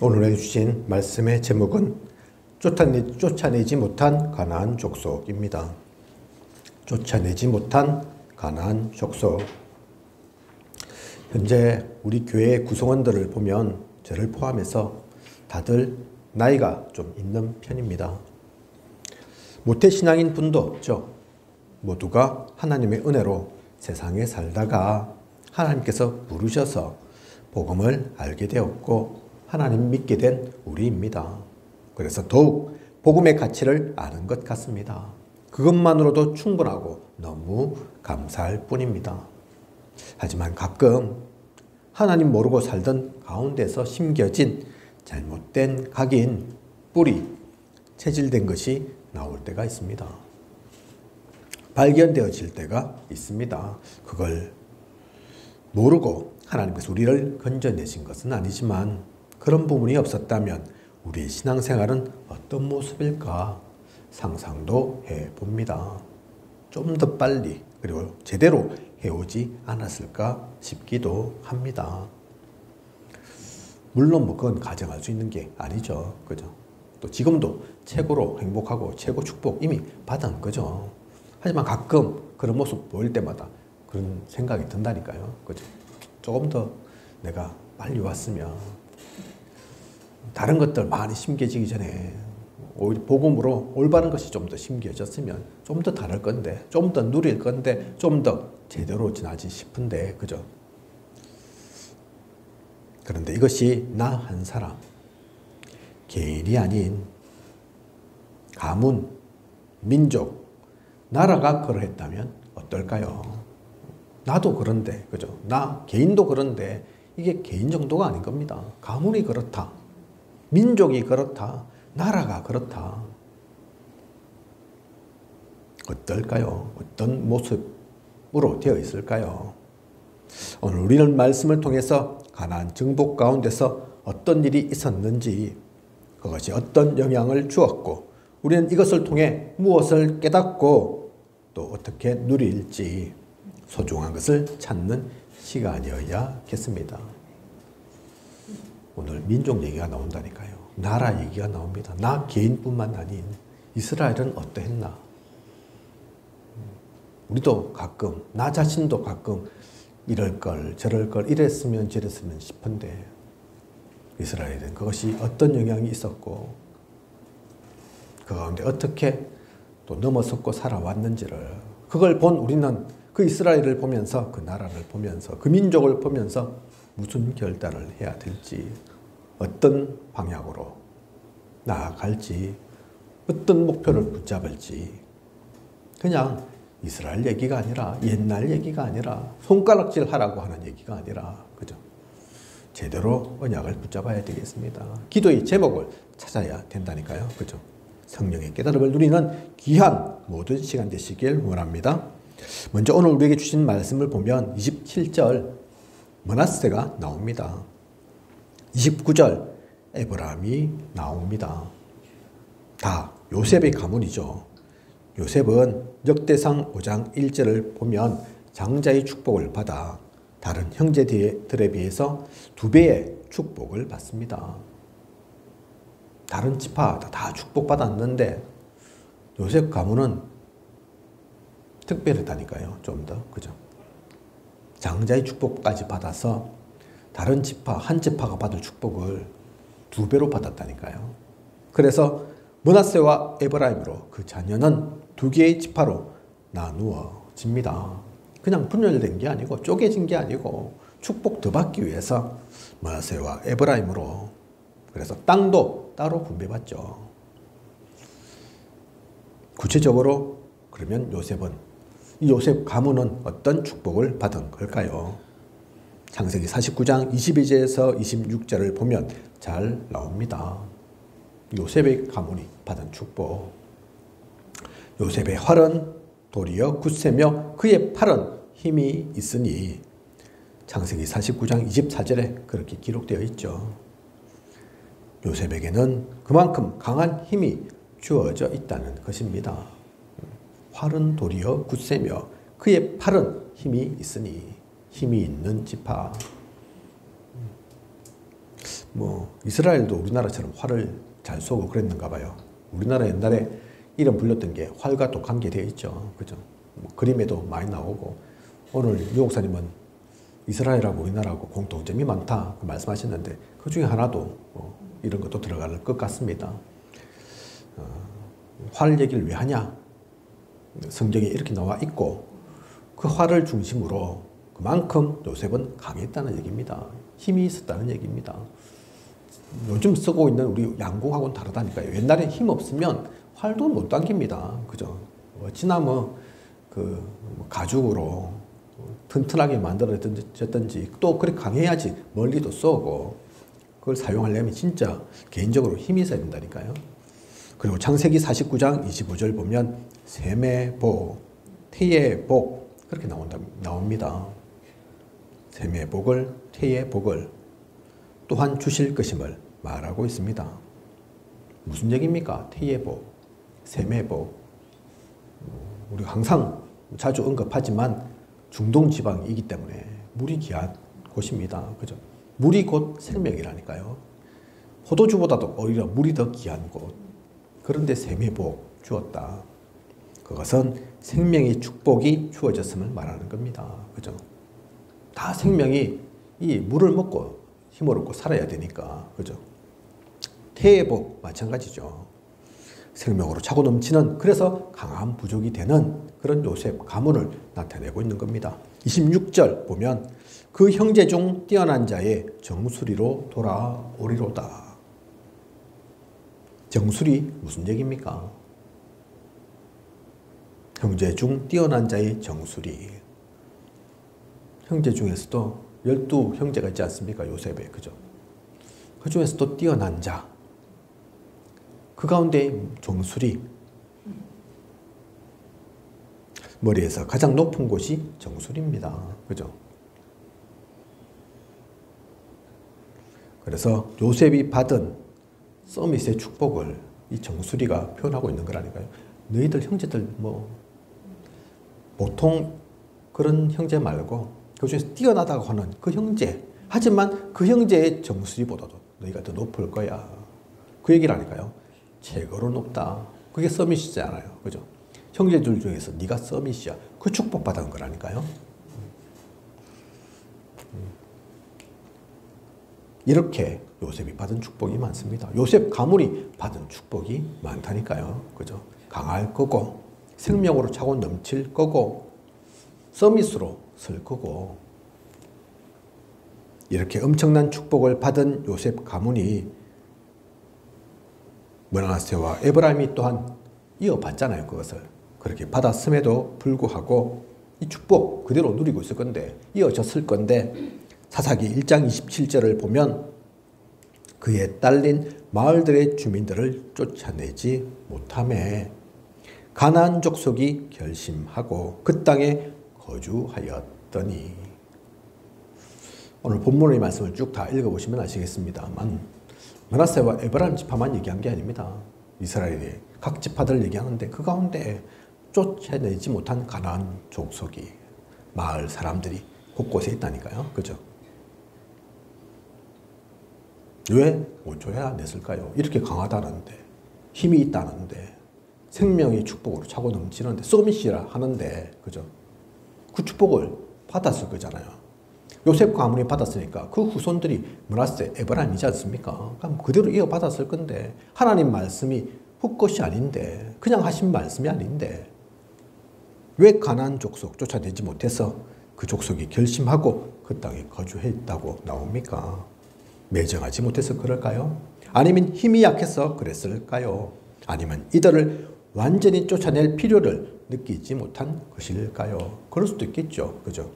오늘 해주신 말씀의 제목은 쫓아내지 못한 가나안 족속입니다. 쫓아내지 못한 가나안 족속. 현재 우리 교회 구성원들을 보면 저를 포함해서 다들 나이가 좀 있는 편입니다. 모태신앙인 분도 없죠. 모두가 하나님의 은혜로 세상에 살다가 하나님께서 부르셔서 복음을 알게 되었고 하나님 믿게 된 우리입니다. 그래서 더욱 복음의 가치를 아는 것 같습니다. 그것만으로도 충분하고 너무 감사할 뿐입니다. 하지만 가끔 하나님 모르고 살던 가운데서 심겨진 잘못된 각인, 뿌리, 체질된 것이 나올 때가 있습니다. 발견되어질 때가 있습니다. 그걸 모르고 하나님께서 우리를 건져내신 것은 아니지만 그런 부분이 없었다면 우리의 신앙생활은 어떤 모습일까 상상도 해봅니다. 좀 더 빨리 그리고 제대로 해오지 않았을까 싶기도 합니다. 물론 그건 가정할 수 있는 게 아니죠. 그죠? 또 지금도 최고로 행복하고 최고 축복 이미 받은 거죠. 하지만 가끔 그런 모습 보일 때마다 그런 생각이 든다니까요. 그죠? 조금 더 내가 빨리 왔으면 다른 것들 많이 심겨지기 전에 오히려 복음으로 올바른 것이 좀 더 심겨졌으면 좀 더 다를 건데 좀 더 누릴 건데 좀 더 제대로 지나지 싶은데 그죠? 그런데 이것이 나 한 사람 개인이 아닌 가문, 민족, 나라가 그러했다면 어떨까요? 나도 그런데 그죠? 나 개인도 그런데 이게 개인 정도가 아닌 겁니다. 가문이 그렇다. 민족이 그렇다. 나라가 그렇다. 어떨까요? 어떤 모습으로 되어 있을까요? 오늘 우리는 말씀을 통해서 가나안 정복 가운데서 어떤 일이 있었는지 그것이 어떤 영향을 주었고 우리는 이것을 통해 무엇을 깨닫고 또 어떻게 누릴지 소중한 것을 찾는 시간이어야겠습니다. 오늘 민족 얘기가 나온다니까요. 나라 얘기가 나옵니다. 나 개인뿐만 아닌 이스라엘은 어떠했나? 우리도 가끔 나 자신도 가끔 이럴 걸 저럴 걸 이랬으면 저랬으면 싶은데 이스라엘은 그것이 어떤 영향이 있었고 그 가운데 어떻게 또 넘어섰고 살아왔는지를 그걸 본 우리는 그 이스라엘을 보면서 그 나라를 보면서 그 민족을 보면서 무슨 결단을 해야 될지 어떤 방향으로 나아갈지 어떤 목표를 붙잡을지 그냥 이스라엘 얘기가 아니라 옛날 얘기가 아니라 손가락질 하라고 하는 얘기가 아니라 그죠? 제대로 언약을 붙잡아야 되겠습니다. 기도의 제목을 찾아야 된다니까요. 그죠? 성령의 깨달음을 누리는 귀한 모든 시간 되시길 원합니다. 먼저 오늘 우리에게 주신 말씀을 보면 27절 므낫세가 나옵니다. 29절 에브라임이 나옵니다. 다 요셉의 가문이죠. 요셉은 역대상 5장 1절을 보면 장자의 축복을 받아 다른 형제들에 비해서 2배의 축복을 받습니다. 다른 지파 다 축복받았는데 요셉 가문은 특별했다니까요. 좀 더 그죠? 장자의 축복까지 받아서 다른 지파 한 지파가 받을 축복을 2배로 받았다니까요. 그래서 므낫세와 에브라임으로 그 자녀는 2개의 지파로 나누어집니다. 그냥 분열된 게 아니고 쪼개진 게 아니고 축복 더 받기 위해서 므낫세와 에브라임으로 그래서 땅도 따로 분배받죠. 구체적으로 그러면 이 요셉 가문은 어떤 축복을 받은 걸까요? 창세기 49장 22절에서 26절을 보면 잘 나옵니다. 요셉의 가문이 받은 축복. 요셉의 활은 도리어 굳세며 그의 팔은 힘이 있으니 창세기 49장 24절에 그렇게 기록되어 있죠. 요셉에게는 그만큼 강한 힘이 주어져 있다는 것입니다. 활은 도리어 굳세며 그의 팔은 힘이 있으니 힘이 있는 지파. 뭐 이스라엘도 우리나라처럼 활을 잘 쏘고 그랬는가 봐요. 우리나라 옛날에 이름 불렸던 게 활과 또 관계되어 있죠. 그죠? 뭐 그림에도 많이 나오고 오늘 유 목사님은 이스라엘하고 우리나라하고 공통점이 많다 말씀하셨는데 그 중에 하나도 이런 것도 들어갈 것 같습니다. 활 얘기를 왜 하냐? 성경에 이렇게 나와 있고 그 활을 중심으로 그만큼 요셉은 강했다는 얘기입니다. 힘이 있었다는 얘기입니다. 요즘 쓰고 있는 우리 양궁하고는 다르다니까요. 옛날에 힘 없으면 활도 못 당깁니다. 그죠? 어찌나 그 가죽으로 튼튼하게 만들어졌든지 또 그렇게 강해야지 멀리도 쏘고 그걸 사용하려면 진짜 개인적으로 힘이 있어야 된다니까요. 그리고 창세기 49장 25절 보면 셈의 복, 태의 복 그렇게 나옵니다. 셈의 복을 태의 복을 또한 주실 것임을 말하고 있습니다. 무슨 얘기입니까? 태의 복, 셈의 복. 우리가 항상 자주 언급하지만 중동 지방이기 때문에 물이 귀한 곳입니다. 그죠? 물이 곧 생명이라니까요. 포도주보다도 오히려 물이 더 귀한 곳. 그런데 셈의 복 주었다. 그것은 생명의 축복이 주어졌음을 말하는 겁니다. 그죠? 다 생명이 이 물을 먹고 힘을 얻고 살아야 되니까. 그죠? 태의 복 마찬가지죠. 생명으로 차고 넘치는 그래서 강한 부족이 되는 그런 요셉 가문을 나타내고 있는 겁니다. 26절 보면 그 형제 중 뛰어난 자의 정수리로 돌아오리로다. 정수리 무슨 얘기입니까? 형제 중 뛰어난 자의 정수리. 형제 중에서도 12형제가 있지 않습니까? 요셉에. 그죠? 그 중에서도 뛰어난 자. 그 가운데 정수리. 머리에서 가장 높은 곳이 정수리입니다. 그죠? 그래서 요셉이 받은 서밋의 축복을 이 정수리가 표현하고 있는 거라니까요. 너희들 형제들 보통 그런 형제 말고 그 중에서 뛰어나다고 하는 그 형제. 하지만 그 형제의 정수리보다도 너희가 더 높을 거야. 그 얘기라니까요. 최고로 높다. 그게 서밋이잖아요. 그죠? 형제들 중에서 네가 서밋이야. 그 축복받은 거라니까요. 이렇게 요셉이 받은 축복이 많습니다. 요셉 가문이 받은 축복이 많다니까요. 그죠? 강할 거고 생명으로 차고 넘칠 거고 서밋으로 설 거고 이렇게 엄청난 축복을 받은 요셉 가문이 므낫세와 에브라임이 또한 이어받잖아요. 그것을. 그렇게 받았음에도 불구하고 이 축복 그대로 누리고 있을 건데 이어졌을 건데 사사기 1장 27절을 보면 그에 딸린 마을들의 주민들을 쫓아내지 못하매 가나안 족속이 결심하고 그 땅에 거주하였더니. 오늘 본문의 말씀을 쭉 다 읽어보시면 아시겠습니다만 므낫세와 에브라임 지파만 얘기한 게 아닙니다. 이스라엘의 각 지파들 얘기하는데 그 가운데 쫓아내지 못한 가나안 족속이 마을 사람들이 곳곳에 있다니까요. 그죠? 왜 못 쫓아냈을까요? 이렇게 강하다는데 힘이 있다는데 생명의 축복으로 차고 넘치는데 서밋이라 하는데 그죠? 그 축복을 받았을 거잖아요. 요셉 가문이 받았으니까 그 후손들이 므낫세, 에브라임이지 않습니까? 그럼 그대로 이어받았을 건데 하나님 말씀이 헛것이 아닌데 그냥 하신 말씀이 아닌데 왜 가나안 족속 쫓아내지 못해서 그 족속이 결심하고 그 땅에 거주했다고 나옵니까? 매정하지 못해서 그럴까요? 아니면 힘이 약해서 그랬을까요? 아니면 이들을 완전히 쫓아낼 필요를 느끼지 못한 것일까요? 그럴 수도 있겠죠. 그죠?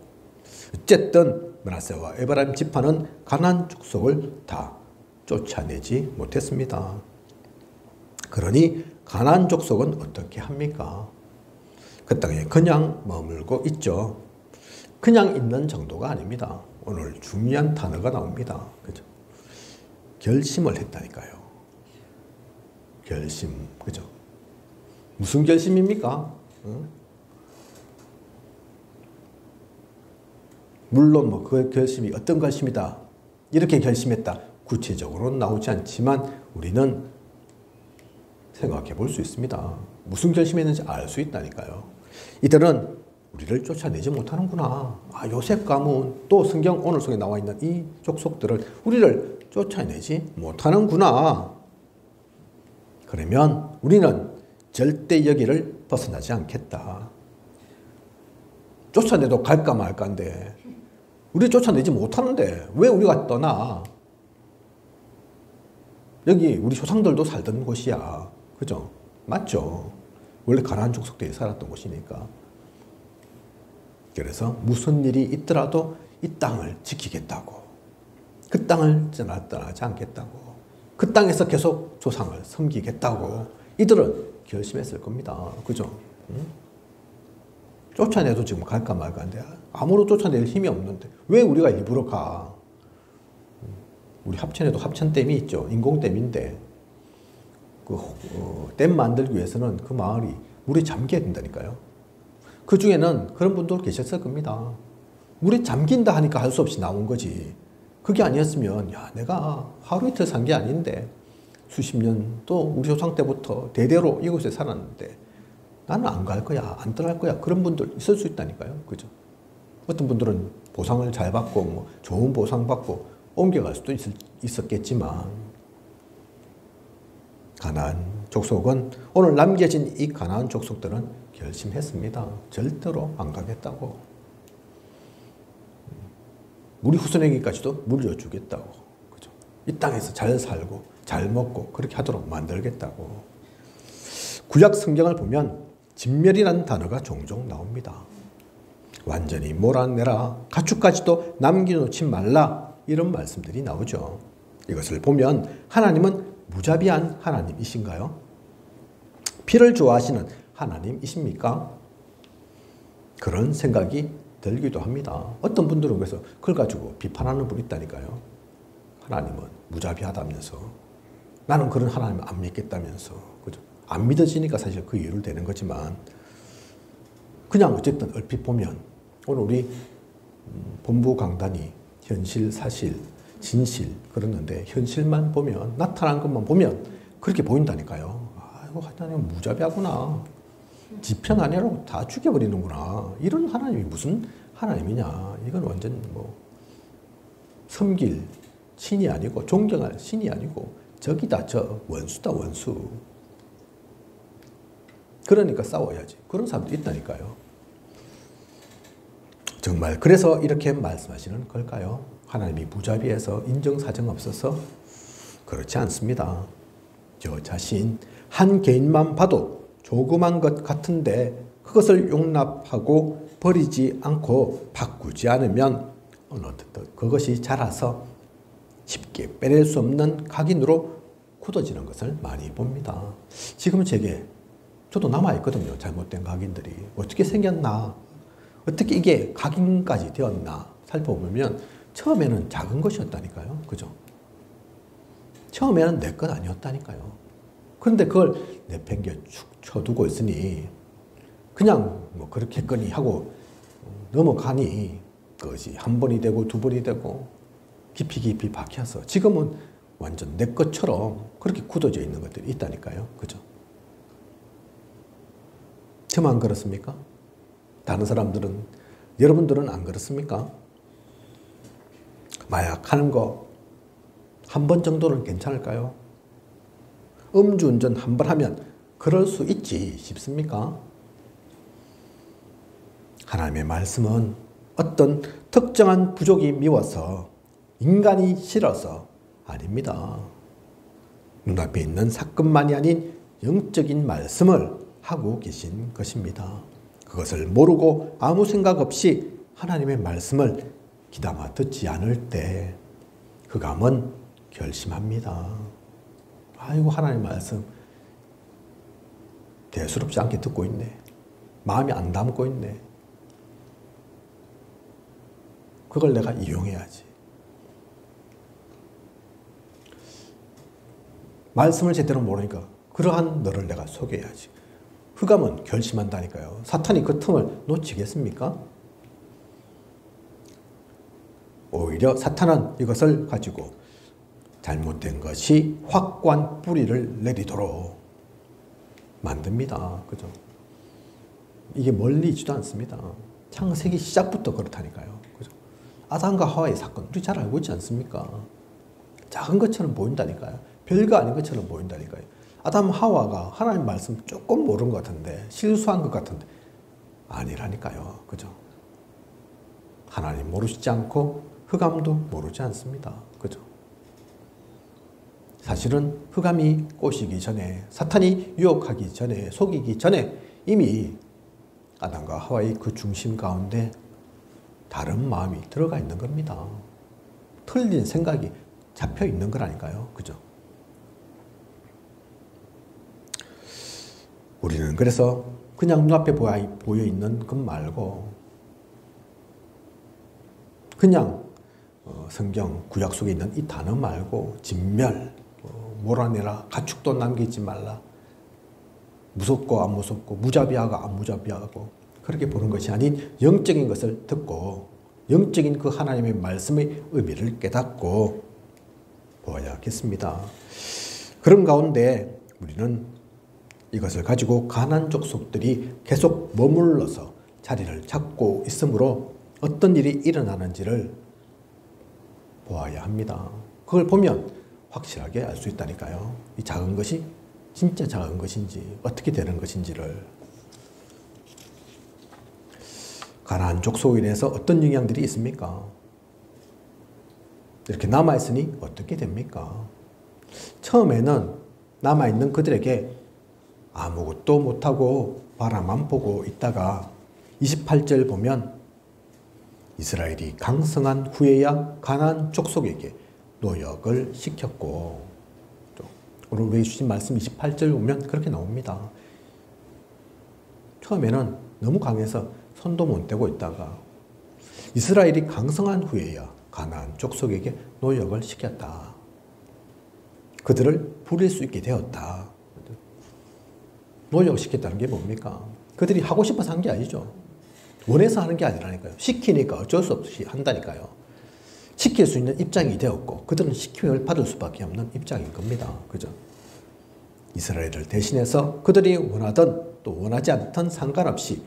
어쨌든 므낫세와 에브라임 지파는 가나안 족속을 다 쫓아내지 못했습니다. 그러니 가나안 족속은 어떻게 합니까? 그 땅에 그냥 머물고 있죠. 그냥 있는 정도가 아닙니다. 오늘 중요한 단어가 나옵니다. 그죠? 결심을 했다니까요. 결심, 그죠? 무슨 결심입니까? 응? 물론 그 결심이 어떤 결심이다. 이렇게 결심했다. 구체적으로는 나오지 않지만 우리는 생각해 볼 수 있습니다. 무슨 결심했는지 알 수 있다니까요. 이들은 우리를 쫓아내지 못하는구나. 요셉 가문 또 성경 오늘 속에 나와 있는 이 족속들을 우리를 쫓아내지 못하는구나. 그러면 우리는 절대 여기를 벗어나지 않겠다. 쫓아내도 갈까 말까인데 우리 쫓아내지 못하는데 왜 우리가 떠나? 여기 우리 조상들도 살던 곳이야. 그죠? 맞죠? 원래 가나안 족속들이 살았던 곳이니까. 그래서 무슨 일이 있더라도 이 땅을 지키겠다고. 그 땅을 떠나지 않겠다고. 그 땅에서 계속 조상을 섬기겠다고. 이들은 결심했을 겁니다. 그죠? 응? 쫓아내도 지금 갈까 말까인데 아무로 쫓아낼 힘이 없는데 왜 우리가 일부러 가? 우리 합천에도 합천댐이 있죠. 인공댐인데 댐 만들기 위해서는 그 마을이 물에 잠겨야 된다니까요. 그 중에는 그런 분도 계셨을 겁니다. 물에 잠긴다 하니까 할 수 없이 나온 거지. 그게 아니었으면 내가 하루 이틀 산 게 아닌데 수십 년 또 우리 조상 때부터 대대로 이곳에 살았는데 나는 안 갈 거야, 안 떠날 거야. 그런 분들 있을 수 있다니까요. 그죠? 어떤 분들은 보상을 잘 받고 좋은 보상 받고 옮겨갈 수도 있었겠지만 가나안 족속은 오늘 남겨진 이 가나안 족속들은 결심했습니다. 절대로 안 가겠다고. 우리 후손에게까지도 물려주겠다고. 그죠? 이 땅에서 잘 살고 잘 먹고 그렇게 하도록 만들겠다고. 구약 성경을 보면 진멸이라는 단어가 종종 나옵니다. 완전히 몰아내라, 가축까지도 남겨놓지 말라, 이런 말씀들이 나오죠. 이것을 보면 하나님은 무자비한 하나님이신가요? 피를 좋아하시는 하나님이십니까? 그런 생각이 들기도 합니다. 어떤 분들은 그래서 그걸 가지고 비판하는 분이 있다니까요. 하나님은 무자비하다면서. 나는 그런 하나님 안 믿겠다면서. 그죠? 안 믿어지니까 사실 그 이유를 대는 거지만 그냥 어쨌든 얼핏 보면 오늘 우리 본부 강단이 현실, 사실, 진실 그러는데 현실만 보면 나타난 것만 보면 그렇게 보인다니까요. 아이고 하나님 무자비하구나. 지편 아니라고 다 죽여버리는구나. 이런 하나님이 무슨 하나님이냐. 이건 완전 섬길 신이 아니고 존경할 신이 아니고 적이다. 저 원수다 원수. 그러니까 싸워야지. 그런 사람도 있다니까요. 정말 그래서 이렇게 말씀하시는 걸까요? 하나님이 무자비해서 인정사정 없어서? 그렇지 않습니다. 저 자신 한 개인만 봐도 조그만 것 같은데 그것을 용납하고 버리지 않고 바꾸지 않으면 어느덧 그것이 자라서 쉽게 빼낼 수 없는 각인으로 굳어지는 것을 많이 봅니다. 지금은 저도 남아있거든요. 잘못된 각인들이. 어떻게 생겼나? 어떻게 이게 각인까지 되었나? 살펴보면 처음에는 작은 것이었다니까요. 그죠? 처음에는 내 것 아니었다니까요. 그런데 그걸 내팽겨 축 쳐두고 있으니 그냥 그렇겠거니 하고 넘어가니 그것이 한 번이 되고 두 번이 되고 깊이 박혀서 지금은 완전 내 것처럼 그렇게 굳어져 있는 것들이 있다니까요. 그죠? 저만 그렇습니까? 다른 사람들은, 여러분들은 안 그렇습니까? 마약하는 거 한 번 정도는 괜찮을까요? 음주운전 한 번 하면 그럴 수 있지 싶습니까? 하나님의 말씀은 어떤 특정한 부족이 미워서 인간이 싫어서 아닙니다. 눈앞에 있는 사건만이 아닌 영적인 말씀을 하고 계신 것입니다. 그것을 모르고 아무 생각 없이 하나님의 말씀을 귀담아 듣지 않을 때 흑암은 결심합니다. 아이고 하나님 말씀 대수롭지 않게 듣고 있네. 마음이 안 담고 있네. 그걸 내가 이용해야지. 말씀을 제대로 모르니까 그러한 너를 내가 속여야지. 흑암은 결심한다니까요. 사탄이 그 틈을 놓치겠습니까? 오히려 사탄은 이것을 가지고 잘못된 것이 확고한 뿌리를 내리도록 만듭니다. 그죠? 이게 멀리 있지도 않습니다. 창세기 시작부터 그렇다니까요. 그죠? 아담과 하와의 사건, 우리 잘 알고 있지 않습니까? 작은 것처럼 보인다니까요. 별거 아닌 것처럼 보인다니까요. 아담, 하와가 하나님 말씀 조금 모르는 것 같은데, 실수한 것 같은데, 아니라니까요. 그죠? 하나님 모르시지 않고 흑암도 모르지 않습니다. 그죠? 사실은 흑암이 꼬시기 전에, 사탄이 유혹하기 전에, 속이기 전에 이미 아담과 하와의 그 중심 가운데 다른 마음이 들어가 있는 겁니다. 틀린 생각이 잡혀 있는 거라니까요. 그죠? 우리는 그래서 그냥 눈앞에 보여 있는 것 말고 그냥 성경 구약 속에 있는 이 단어 말고 진멸, 몰아내라, 가축도 남기지 말라, 무섭고 안 무섭고 무자비하고 안 무자비하고 그렇게 보는 것이 아닌 영적인 것을 듣고 영적인 그 하나님의 말씀의 의미를 깨닫고 보아야겠습니다. 그런 가운데 우리는 이것을 가지고 가나안 족속들이 계속 머물러서 자리를 잡고 있으므로 어떤 일이 일어나는지를 보아야 합니다. 그걸 보면 확실하게 알 수 있다니까요. 이 작은 것이 진짜 작은 것인지 어떻게 되는 것인지를. 가나안 족속에 대해서 어떤 영향들이 있습니까? 이렇게 남아있으니 어떻게 됩니까? 처음에는 남아있는 그들에게 아무것도 못하고 바라만 보고 있다가 28절 보면 이스라엘이 강성한 후에야 가나안 족속에게 노역을 시켰고, 오늘 우리 주신 말씀 28절 보면 그렇게 나옵니다. 처음에는 너무 강해서 손도 못 대고 있다가 이스라엘이 강성한 후에야 가나안 족속에게 노역을 시켰다. 그들을 부릴 수 있게 되었다. 노역을 시켰다는 게 뭡니까? 그들이 하고 싶어서 한 게 아니죠. 원해서 하는 게 아니라니까요. 시키니까 어쩔 수 없이 한다니까요. 시킬 수 있는 입장이 되었고 그들은 시킴을 받을 수밖에 없는 입장인 겁니다. 그죠? 이스라엘을 대신해서 그들이 원하든 또 원하지 않든 상관없이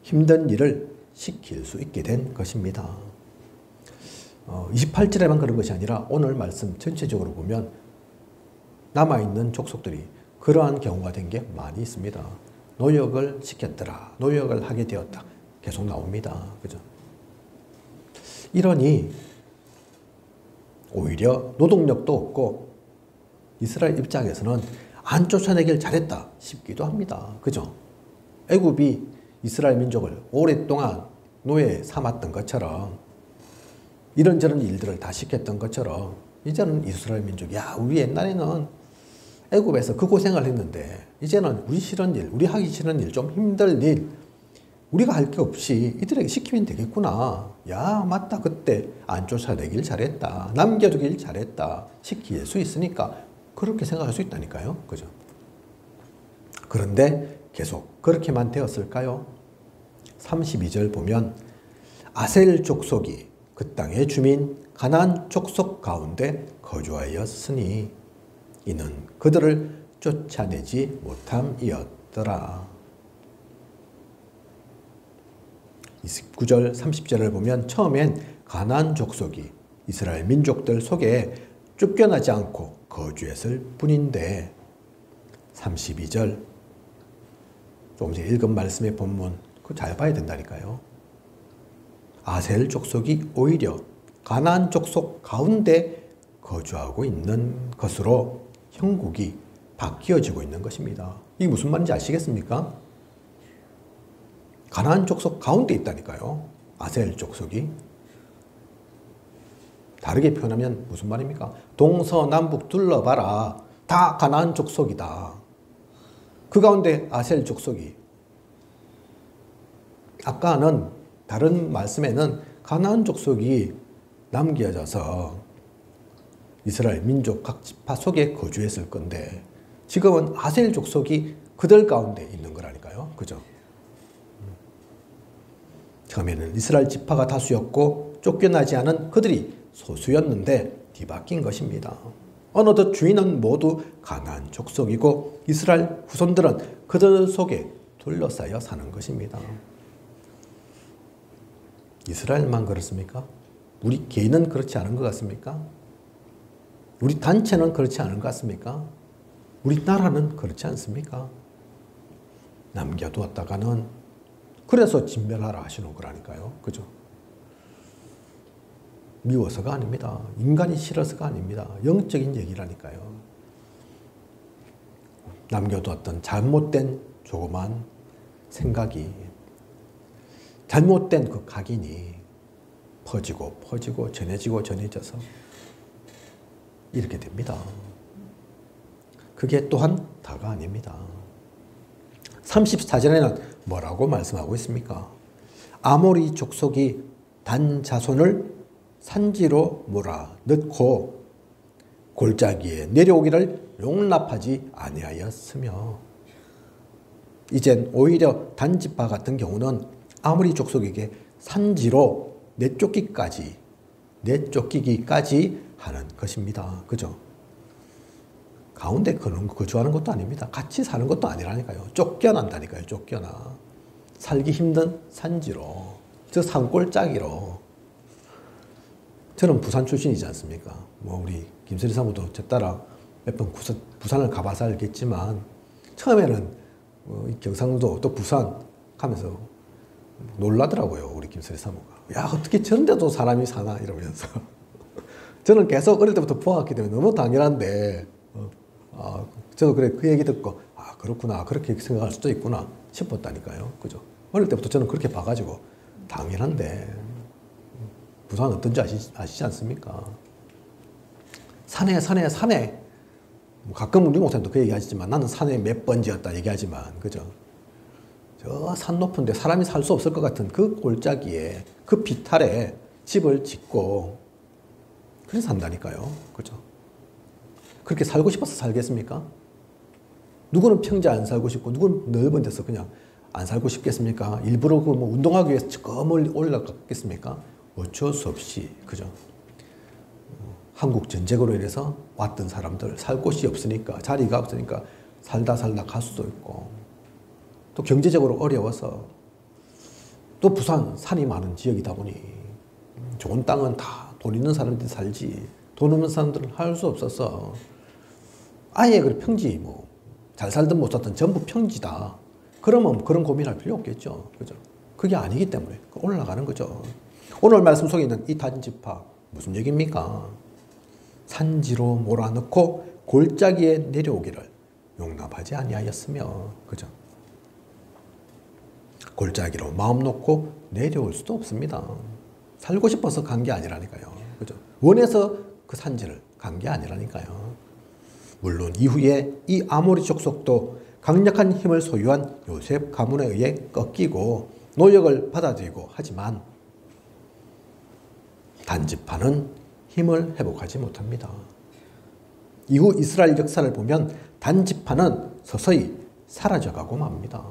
힘든 일을 시킬 수 있게 된 것입니다. 28절에만 그런 것이 아니라 오늘 말씀 전체적으로 보면 남아있는 족속들이 그러한 경우가 된 게 많이 있습니다. 노역을 시켰더라. 노역을 하게 되었다. 계속 나옵니다. 그죠? 이러니 오히려 노동력도 없고 이스라엘 입장에서는 안 쫓아내길 잘했다 싶기도 합니다. 그죠? 애굽이 이스라엘 민족을 오랫동안 노예 삼았던 것처럼 이런저런 일들을 다 시켰던 것처럼 이제는 이스라엘 민족이 우리 옛날에는 애굽에서 그 고생을 했는데 이제는 우리 싫은 일, 우리 하기 싫은 일, 좀 힘들 일 우리가 할 게 없이 이들에게 시키면 되겠구나. 맞다. 그때 안 쫓아내길 잘했다. 남겨두길 잘했다. 시킬 수 있으니까 그렇게 생각할 수 있다니까요. 그죠? 그런데 계속 그렇게만 되었을까요? 32절 보면 아셀 족속이 그 땅의 주민 가나안 족속 가운데 거주하였으니 이는 그들을 쫓아내지 못함이었더라. 29절 30절을 보면 처음엔 가나안 족속이 이스라엘 민족들 속에 쫓겨나지 않고 거주했을 뿐인데 32절 조금 전에 읽은 말씀의 본문 그거 잘 봐야 된다니까요. 아셀 족속이 오히려 가나안 족속 가운데 거주하고 있는 것으로 형국이 바뀌어지고 있는 것입니다. 이게 무슨 말인지 아시겠습니까? 가나안 족속 가운데 있다니까요. 아셀 족속이. 다르게 표현하면 무슨 말입니까? 동서남북 둘러봐라. 다 가나안 족속이다. 그 가운데 아셀 족속이. 아까는 다른 말씀에는 가나안 족속이 남겨져서 이스라엘 민족 각 지파 속에 거주했을 건데 지금은 아셀 족속이 그들 가운데 있는 거라니까요. 그죠? 처음에는 이스라엘 지파가 다수였고 쫓겨나지 않은 그들이 소수였는데 뒤바뀐 것입니다. 어느덧 주인은 모두 가나안 족속이고 이스라엘 후손들은 그들 속에 둘러싸여 사는 것입니다. 이스라엘만 그렇습니까? 우리 개인은 그렇지 않은 것 같습니까? 우리 단체는 그렇지 않은 것 같습니까? 우리 나라는 그렇지 않습니까? 남겨두었다가는 그래서 진멸하라 하시는 거라니까요. 그죠? 미워서가 아닙니다. 인간이 싫어서가 아닙니다. 영적인 얘기라니까요. 남겨두었던 잘못된 조그만 생각이, 잘못된 그 각인이 퍼지고 전해져서 이렇게 됩니다. 그게 또한 다가 아닙니다. 34절에는 뭐라고 말씀하고 있습니까? 아모리 족속이 단 자손을 산지로 몰아넣고 골짜기에 내려오기를 용납하지 아니하였으며, 이젠 오히려 단지파 같은 경우는 아모리 족속에게 산지로 내쫓기까지 하는 것입니다. 그죠? 가운데 거주하는 것도 아닙니다. 같이 사는 것도 아니라니까요. 쫓겨난다니까요. 쫓겨나. 살기 힘든 산지로, 저 산골짜기로. 저는 부산 출신이지 않습니까? 우리 김세리 사모도 제 따라 몇 번 부산을 가봐서 알겠지만, 처음에는 경상도 또 부산 가면서 놀라더라고요. 우리 김세리 사모가. 야, 어떻게 저런 데도 사람이 사나? 이러면서. 저는 계속 어릴 때부터 보았기 때문에 너무 당연한데, 저도 그래, 그 얘기 듣고, 그렇구나. 그렇게 생각할 수도 있구나 싶었다니까요. 그죠? 어릴 때부터 저는 그렇게 봐가지고, 당연한데, 부산 어떤지 아시지 않습니까? 산에. 가끔 우리 목사님도 그 얘기 하시지만, 나는 산에 몇 번지였다 얘기하지만, 그죠? 저 산 높은데 사람이 살 수 없을 것 같은 그 골짜기에, 그 비탈에 집을 짓고, 그래서 산다니까요. 그죠? 그렇게 살고 싶어서 살겠습니까? 누구는 평지에 안 살고 싶고, 누구는 넓은 데서 그냥 안 살고 싶겠습니까? 일부러 운동하기 위해서 저 멀리 올라갔겠습니까? 어쩔 수 없이, 그죠? 한국 전쟁으로 인해서 왔던 사람들, 살 곳이 없으니까, 자리가 없으니까 살다 갈 수도 있고, 또 경제적으로 어려워서, 또 부산 산이 많은 지역이다 보니 좋은 땅은 다 돈 있는 사람들이 살지, 돈 없는 사람들은 할 수 없어서 아예 그 평지, 잘 살든 못 살든 전부 평지다. 그러면 그런 고민할 필요 없겠죠. 그죠? 그게 아니기 때문에 올라가는 거죠. 오늘 말씀 속에 있는 이 단지파, 무슨 얘기입니까? 산지로 몰아넣고 골짜기에 내려오기를 용납하지 아니하였으며, 그죠? 골짜기로 마음 놓고 내려올 수도 없습니다. 살고 싶어서 간 게 아니라니까요. 그죠? 원해서 그 산지를 간 게 아니라니까요. 물론 이후에 이 아모리 족속도 강력한 힘을 소유한 요셉 가문에 의해 꺾이고 노역을 받아들이고 하지만, 단지파는 힘을 회복하지 못합니다. 이후 이스라엘 역사를 보면 단지파는 서서히 사라져가고 맙니다.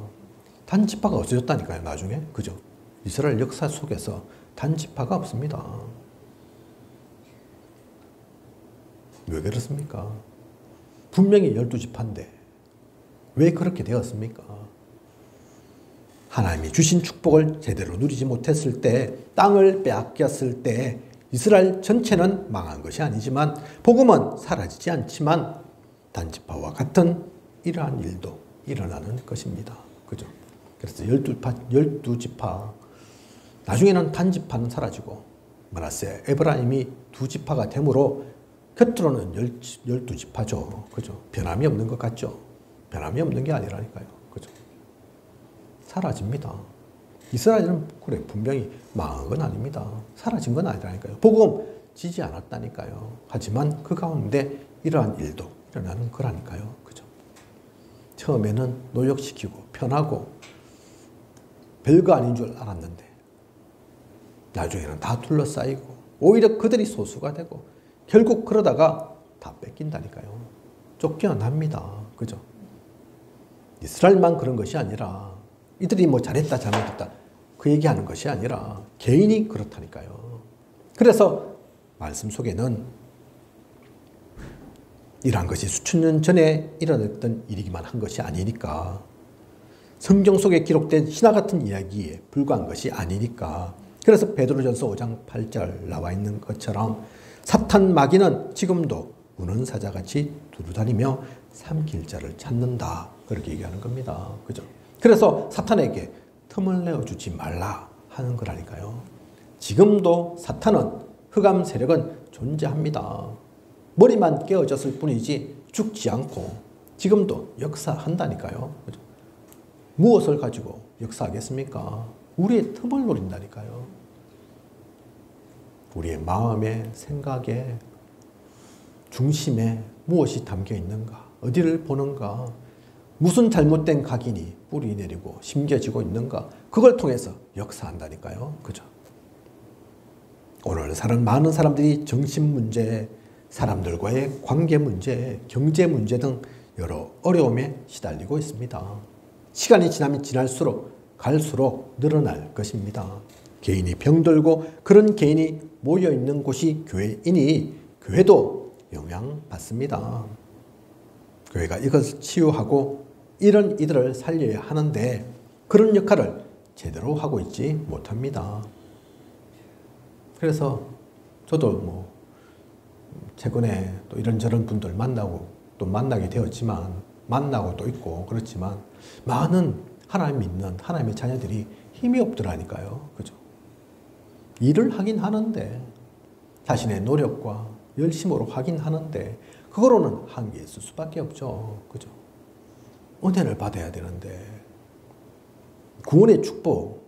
단지파가 없어졌다니까요, 나중에. 그죠? 이스라엘 역사 속에서 단지파가 없습니다. 왜 그렇습니까? 분명히 12지파인데 왜 그렇게 되었습니까? 하나님이 주신 축복을 제대로 누리지 못했을 때, 땅을 빼앗겼을 때 이스라엘 전체는 망한 것이 아니지만, 복음은 사라지지 않지만 단지파와 같은 이러한 일도 일어나는 것입니다. 그죠? 그래서 12지파, 나중에는 단지파는 사라지고 므낫세, 에브라임이 두 지파가 되므로 겉으로는 12지파죠. 그죠? 변함이 없는 것 같죠? 변함이 없는 게 아니라니까요. 그죠? 사라집니다. 이스라엘은 그래, 분명히 망한 건 아닙니다. 사라진 건 아니라니까요. 복음 지지 않았다니까요. 하지만 그 가운데 이러한 일도 일어나는 거라니까요. 그죠? 처음에는 노역시키고 편하고 별거 아닌 줄 알았는데 나중에는 다 둘러싸이고 오히려 그들이 소수가 되고 결국 그러다가 다 뺏긴다니까요. 쫓겨납니다. 그죠? 이스라엘만 그런 것이 아니라 이들이 잘했다 잘못했다 그 얘기하는 것이 아니라 개인이 그렇다니까요. 그래서 말씀 속에는 이러한 것이 수천 년 전에 일어났던 일이기만 한 것이 아니니까, 성경 속에 기록된 신화 같은 이야기에 불과한 것이 아니니까. 그래서 베드로전서 5장 8절 나와 있는 것처럼 사탄 마귀는 지금도 우는 사자같이 두루다니며 삼킬 자를 찾는다, 그렇게 얘기하는 겁니다. 그죠? 그래서 사탄에게 틈을 내어주지 말라 하는 거라니까요. 지금도 사탄은, 흑암 세력은 존재합니다. 머리만 깨어졌을 뿐이지 죽지 않고 지금도 역사한다니까요. 그죠? 무엇을 가지고 역사하겠습니까? 우리의 틈을 노린다니까요. 우리의 마음에, 생각에, 중심에 무엇이 담겨 있는가? 어디를 보는가? 무슨 잘못된 각인이 뿌리 내리고 심겨지고 있는가? 그걸 통해서 역사한다니까요. 그죠? 오늘 많은 사람들이 정신 문제, 사람들과의 관계 문제, 경제 문제 등 여러 어려움에 시달리고 있습니다. 시간이 지나면 지날수록 갈수록 늘어날 것입니다. 개인이 병들고 그런 개인이 모여있는 곳이 교회이니 교회도 영향받습니다. 교회가 이것을 치유하고 이런 이들을 살려야 하는데 그런 역할을 제대로 하고 있지 못합니다. 그래서 저도 최근에 또 이런저런 분들 만나고 또 만나게 되었지만, 만나고 또 있고 그렇지만 많은 하나님 믿는 하나님의 자녀들이 힘이 없더라니까요. 그죠? 일을 하긴 하는데, 자신의 노력과 열심으로 하긴 하는데 그거로는 한계에 있을 수밖에 없죠. 그죠? 은혜를 받아야 되는데, 구원의 축복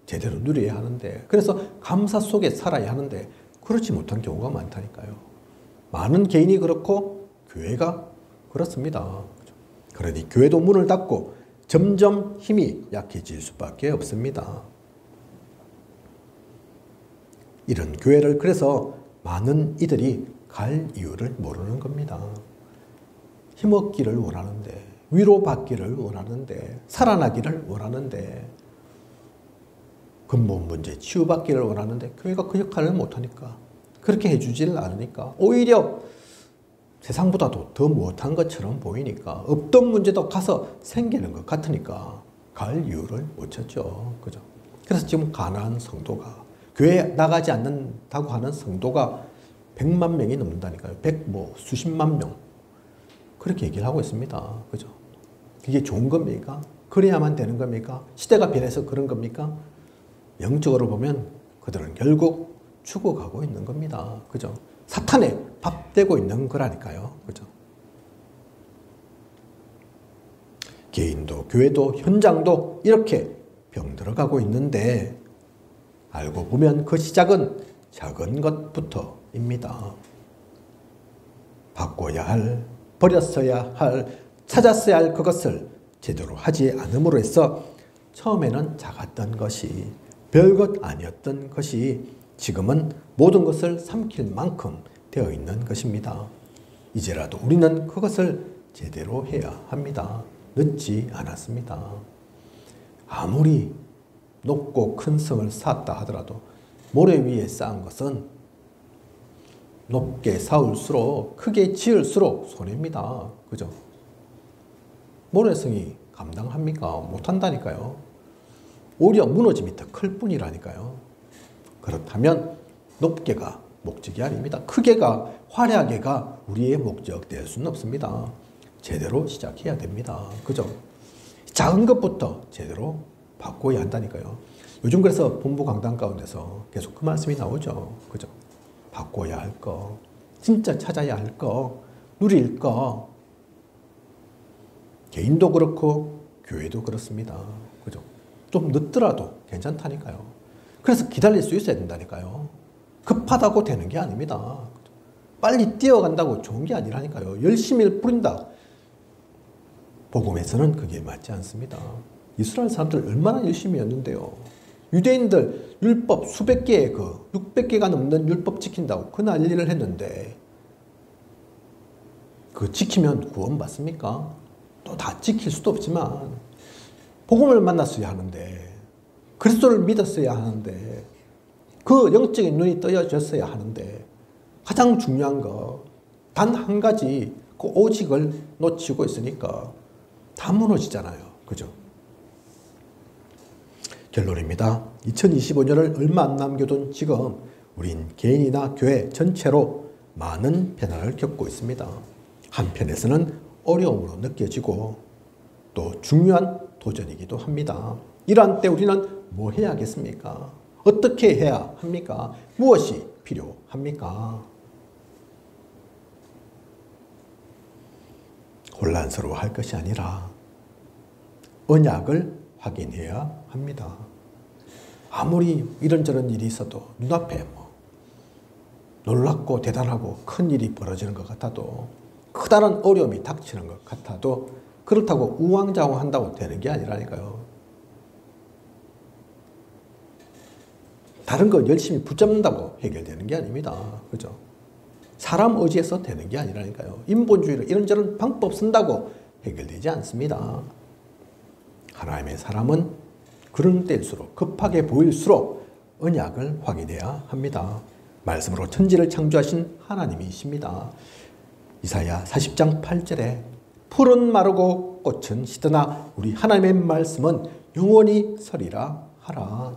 제대로 누려야 하는데, 그래서 감사 속에 살아야 하는데 그렇지 못한 경우가 많다니까요. 많은 개인이 그렇고 교회가 그렇습니다. 그러니 교회도 문을 닫고 점점 힘이 약해질 수밖에 없습니다. 이런 교회를 그래서 많은 이들이 갈 이유를 모르는 겁니다. 힘없기를 원하는데, 위로받기를 원하는데, 살아나기를 원하는데, 근본 문제 치유받기를 원하는데 교회가 그 역할을 못하니까, 그렇게 해주질 않으니까, 오히려 세상보다도 더 못한 것처럼 보이니까, 없던 문제도 가서 생기는 것 같으니까 갈 이유를 못 찾죠. 그죠? 그래서 지금 가난한 성도가, 교회에 나가지 않는다고 하는 성도가 100만 명이 넘는다니까요. 수십만 명. 그렇게 얘기를 하고 있습니다. 그죠? 이게 좋은 겁니까? 그래야만 되는 겁니까? 시대가 변해서 그런 겁니까? 영적으로 보면 그들은 결국 죽어가고 있는 겁니다. 그죠? 사탄에 밥되고 있는 거라니까요. 그죠? 개인도, 교회도, 현장도 이렇게 병들어가고 있는데, 알고 보면 그 시작은 작은 것부터입니다. 바꿔야 할, 버렸어야 할, 찾았어야 할 그것을 제대로 하지 않음으로 해서 처음에는 작았던 것이, 별것 아니었던 것이 지금은 모든 것을 삼킬 만큼 되어 있는 것입니다. 이제라도 우리는 그것을 제대로 해야 합니다. 늦지 않았습니다. 아무리 높고 큰 성을 쌓았다 하더라도 모래 위에 쌓은 것은 높게 쌓을수록, 크게 지을수록 손해입니다. 그죠? 모래성이 감당합니까? 못한다니까요. 오히려 무너짐이 더 클 뿐이라니까요. 그렇다면 높게가 목적이 아닙니다. 크게가, 화려하게가 우리의 목적 될 수는 없습니다. 제대로 시작해야 됩니다. 그죠? 작은 것부터 제대로 바꿔야 한다니까요. 요즘 그래서 본부 강단 가운데서 계속 그 말씀이 나오죠. 그죠? 바꿔야 할 거, 진짜 찾아야 할 거, 누릴 거. 개인도 그렇고 교회도 그렇습니다. 그죠? 좀 늦더라도 괜찮다니까요. 그래서 기다릴 수 있어야 된다니까요. 급하다고 되는 게 아닙니다. 빨리 뛰어간다고 좋은 게 아니라니까요. 열심히 뿌린다. 복음에서는 그게 맞지 않습니다. 이스라엘 사람들 얼마나 열심히 했는데요. 유대인들 율법 수백 개의 600개가 넘는 율법 지킨다고 그 난리를 했는데, 그 지키면 구원받습니까? 또 다 지킬 수도 없지만 복음을 만났어야 하는데, 그리스도를 믿었어야 하는데, 그 영적인 눈이 떠져졌어야 하는데, 가장 중요한 거 단 한 가지, 그 오직을 놓치고 있으니까 다 무너지잖아요. 그죠? 결론입니다. 2025년을 얼마 안 남겨둔 지금 우린 개인이나 교회 전체로 많은 변화를 겪고 있습니다. 한편에서는 어려움으로 느껴지고 또 중요한 도전이기도 합니다. 이러한 때 우리는 뭐 해야겠습니까? 어떻게 해야 합니까? 무엇이 필요합니까? 혼란스러워할 것이 아니라 언약을 확인해야 합니다. 아무리 이런저런 일이 있어도 눈앞에 놀랍고 대단하고 큰 일이 벌어지는 것 같아도 크다란 어려움이 닥치는 것 같아도 그렇다고 우왕좌왕한다고 되는 게 아니라니까요. 다른 거 열심히 붙잡는다고 해결되는 게 아닙니다. 그죠? 사람 의지해서 되는 게 아니라니까요. 인본주의를 이런저런 방법 쓴다고 해결되지 않습니다. 하나님의 사람은 그런 때일수록 급하게 보일수록 언약을 확인해야 합니다. 말씀으로 천지를 창조하신 하나님이십니다. 이사야 40장 8절에 풀은 마르고 꽃은 시드나 우리 하나님의 말씀은 영원히 서리라 하라.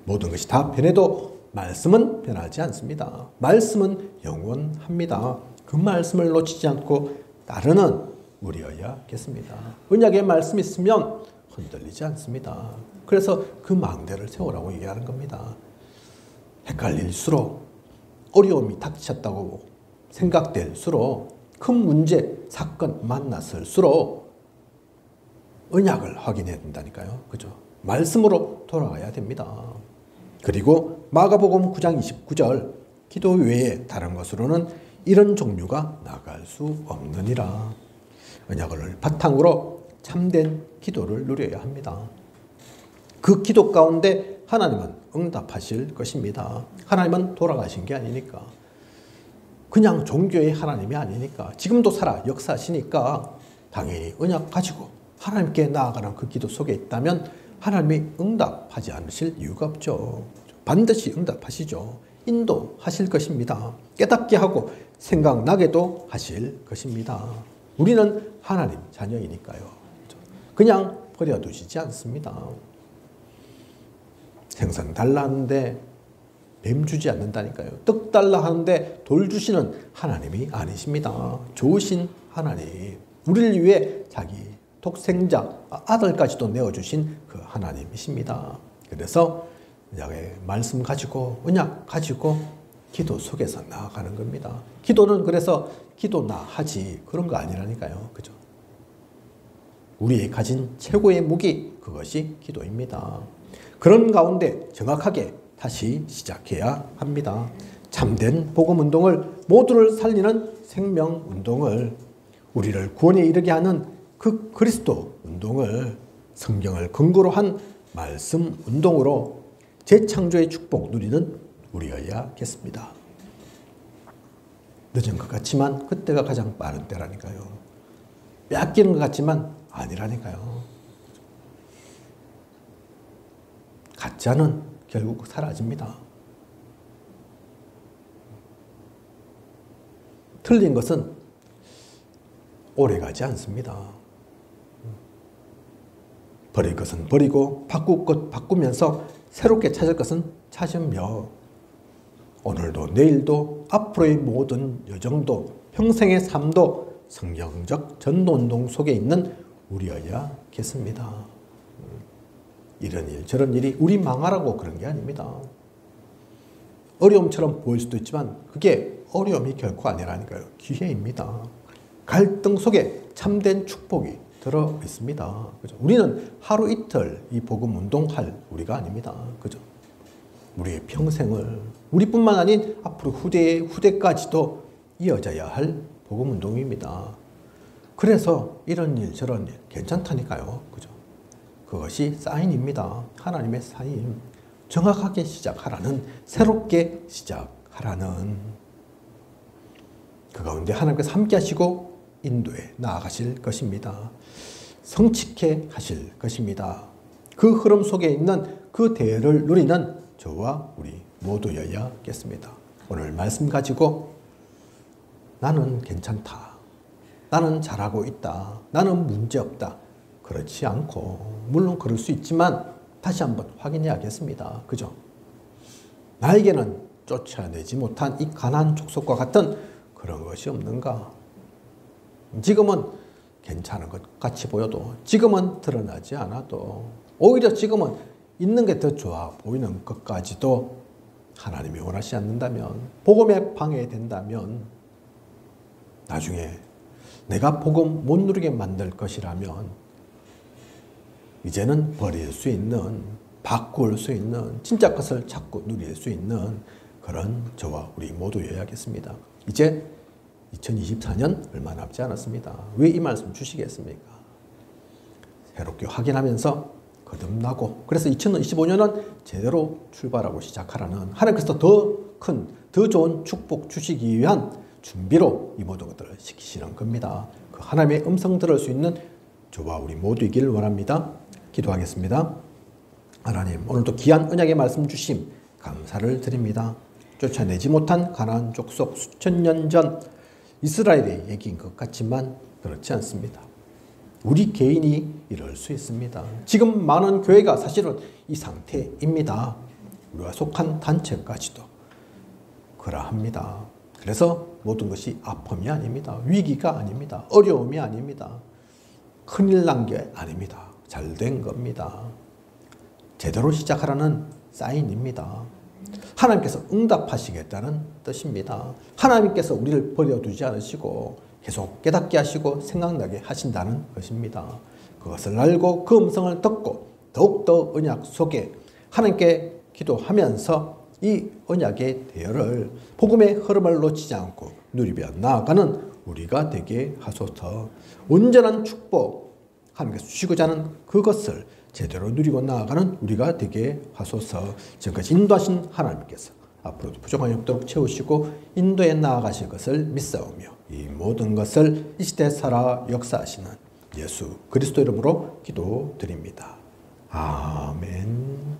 모든 것이 다 변해도 말씀은 변하지 않습니다. 말씀은 영원합니다. 그 말씀을 놓치지 않고 따르는 우리여야겠습니다. 언약의 말씀이 있으면 흔들리지 않습니다. 그래서 그 망대를 세우라고 얘기하는 겁니다. 헷갈릴수록 어려움이 닥쳤다고 생각될수록 큰 문제, 사건 만났을수록 언약을 확인해야 된다니까요. 그죠? 말씀으로 돌아가야 됩니다. 그리고 마가복음 9장 29절 기도 외에 다른 것으로는 이런 종류가 나갈 수 없느니라. 언약을 바탕으로 참된 기도를 누려야 합니다. 그 기도 가운데 하나님은 응답하실 것입니다. 하나님은 돌아가신 게 아니니까. 그냥 종교의 하나님이 아니니까. 지금도 살아 역사하시니까 당연히 언약 가지고 하나님께 나아가는 그 기도 속에 있다면 하나님이 응답하지 않으실 이유가 없죠. 반드시 응답하시죠. 인도하실 것입니다. 깨닫게 하고 생각나게도 하실 것입니다. 우리는 하나님 자녀이니까요. 그냥 버려두시지 않습니다. 생선 달라 하는데 뱀 주지 않는다니까요. 떡 달라 하는데 돌 주시는 하나님이 아니십니다. 좋으신 하나님. 우리를 위해 자기 독생자 아들까지도 내어주신 그 하나님이십니다. 그래서 언약의 말씀 가지고 언약 가지고 기도 속에서 나아가는 겁니다. 기도는 그래서 기도나 하지 그런 거 아니라니까요. 그죠? 우리의 가진 최고의 무기 그것이 기도입니다. 그런 가운데 정확하게 다시 시작해야 합니다. 참된 복음운동을 모두를 살리는 생명운동을 우리를 구원에 이르게 하는 그 그리스도 운동을 성경을 근거로 한 말씀 운동으로 재창조의 축복 누리는 우리여야겠습니다. 늦은 것 같지만 그때가 가장 빠른 때라니까요. 뺏기는 것 같지만 아니라니까요. 가짜는 결국 사라집니다. 틀린 것은 오래가지 않습니다. 버릴 것은 버리고 바꿀 것 바꾸면서 새롭게 찾을 것은 찾으며 오늘도 내일도 앞으로의 모든 여정도 평생의 삶도 성경적 전도운동 속에 있는 우리여야겠습니다. 이런 일 저런 일이 우리 망하라고 그런 게 아닙니다. 어려움처럼 보일 수도 있지만 그게 어려움이 결코 아니라니까요. 기회입니다. 갈등 속에 참된 축복이 들어 있습니다. 그죠? 우리는 하루 이틀 이 복음 운동할 우리가 아닙니다. 그죠? 우리의 평생을 우리뿐만 아닌 앞으로 후대까지도 이어져야 할 복음 운동입니다. 그래서 이런 일 저런 일 괜찮다니까요. 그죠? 그것이 사인입니다. 하나님의 사인. 정확하게 시작하라는, 새롭게 시작하라는. 그 가운데 하나님께서 함께 하시고 인도에 나아가실 것입니다. 성취케 하실 것입니다. 그 흐름 속에 있는 그 대열을 누리는 저와 우리 모두여야겠습니다. 오늘 말씀 가지고 나는 괜찮다. 나는 잘하고 있다. 나는 문제없다. 그렇지 않고 물론 그럴 수 있지만 다시 한번 확인해야겠습니다. 그죠? 나에게는 쫓아내지 못한 이 가나안 족속과 같은 그런 것이 없는가? 지금은 괜찮은 것 같이 보여도 지금은 드러나지 않아도 오히려 지금은 있는 게 더 좋아 보이는 것까지도 하나님이 원하지 않는다면 복음에 방해된다면 나중에 내가 복음 못 누리게 만들 것이라면 이제는 버릴 수 있는 바꿀 수 있는 진짜 것을 자꾸 누릴 수 있는 그런 저와 우리 모두여야겠습니다. 이제 2024년 얼마 남지 않았습니다. 왜 이 말씀 주시겠습니까? 새롭게 확인하면서 거듭나고 그래서 2025년은 제대로 출발하고 시작하라는 하나님께서 더 큰, 더 좋은 축복 주시기 위한 준비로 이 모든 것들을 시키시는 겁니다. 그 하나님의 음성 들을 수 있는 저와 우리 모두이길 원합니다. 기도하겠습니다. 하나님, 오늘도 귀한 언약의 말씀 주심 감사를 드립니다. 쫓아내지 못한 가나안 족속 수천 년 전 이스라엘의 얘기인 것 같지만 그렇지 않습니다. 우리 개인이 이럴 수 있습니다. 지금 많은 교회가 사실은 이 상태입니다. 우리가 속한 단체까지도 그러합니다. 그래서 모든 것이 아픔이 아닙니다. 위기가 아닙니다. 어려움이 아닙니다. 큰일 난 게 아닙니다. 잘된 겁니다. 제대로 시작하라는 사인입니다. 하나님께서 응답하시겠다는 뜻입니다. 하나님께서 우리를 버려두지 않으시고 계속 깨닫게 하시고 생각나게 하신다는 것입니다. 그것을 알고 그 음성을 듣고 더욱더 언약 속에 하나님께 기도하면서 이 언약의 대열을 복음의 흐름을 놓치지 않고 누리며 나아가는 우리가 되게 하소서. 온전한 축복 하나님께서 주시고자 하는 그것을 제대로 누리고 나아가는 우리가 되게 하소서. 지금까지 인도하신 하나님께서 앞으로도 부족함이 없도록 채우시고 인도에 나아가실 것을 믿사오며 이 모든 것을 이 시대에 살아 역사하시는 예수 그리스도 이름으로 기도드립니다. 아멘.